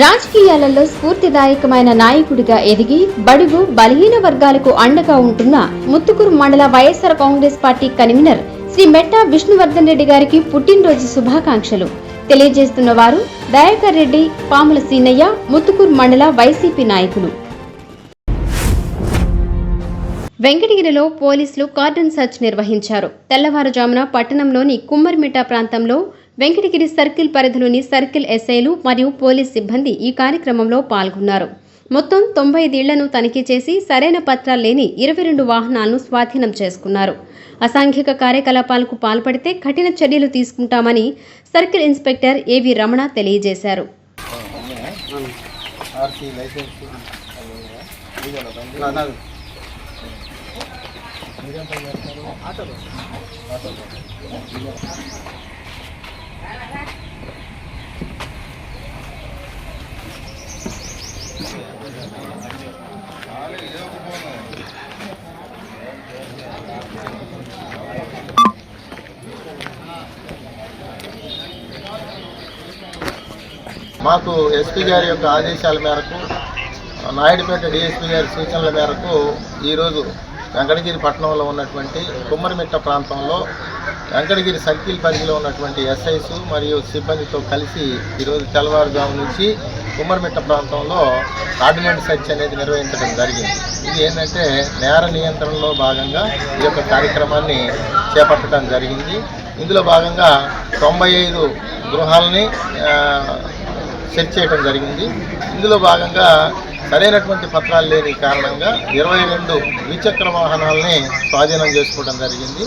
రాజకీయాలలో స్ఫూర్తిదాయకమైన నాయకుడిగా ఎదిగి బడుగు బలహీన వర్గాలకు అండగా ఉంటున్న ముత్తుకూరు మండల వైఎస్ఆర్ కాంగ్రెస్ పార్టీ కన్వీనర్ శ్రీ మెట్టా విష్ణువర్ధన్ రెడ్డి గారికి పుట్టినరోజు శుభాకాంక్షలు తెలియజేస్తున్న వారు దయాకర్ రెడ్డి, పాముల సీనయ్య, ముత్తుకూరు మండల వైసీపీ నాయకులు. వెంకటగిరిలో పోలీసులు కార్డన్ సర్చ్ నిర్వహించారు. తెల్లవారుజామున పట్టణంలోని కుమ్మరిమిట్ట ప్రాంతంలో వెంకటగిరి సర్కిల్ పరిధిలోని సర్కిల్ ఎస్ఐలు మరియు పోలీస్ సిబ్బంది ఈ కార్యక్రమంలో పాల్గొన్నారు. మొత్తం 95 ఇళ్లను తనిఖీ చేసి సరైన పత్రాలు లేని 22 వాహనాలను స్వాధీనం చేసుకున్నారు. అసాంఘిక కార్యకలాపాలకు పాల్పడితే కఠిన చర్యలు తీసుకుంటామని సర్కిల్ ఇన్స్పెక్టర్ ఏవి రమణ తెలియజేశారు. మాకు ఎస్పీ గారి యొక్క ఆదేశాల మేరకు, నాయుడుపేట డిఎస్పీ గారి సూచనల మేరకు ఈరోజు వెంకటగిరి పట్టణంలో ఉన్నటువంటి కుమ్మరిమిట్ట ప్రాంతంలో వెంకటగిరి సర్కిల్ పరిధిలో ఉన్నటువంటి ఎస్ఐస్ మరియు సిబ్బందితో కలిసి ఈరోజు తెల్లవారుజాము నుంచి కుమ్మరిమిట్ట ప్రాంతంలో ఆర్డినెన్స్ సెర్చ్ అనేది నిర్వహించడం జరిగింది. ఇది ఏంటంటే నేర నియంత్రణలో భాగంగా ఈ యొక్క కార్యక్రమాన్ని చేపట్టడం జరిగింది. ఇందులో భాగంగా 95 గృహాలని సెర్చ్ చేయడం జరిగింది. ఇందులో భాగంగా సరైనటువంటి పత్రాలు లేని కారణంగా 22 ద్విచక్ర వాహనాలని స్వాధీనం చేసుకోవడం జరిగింది.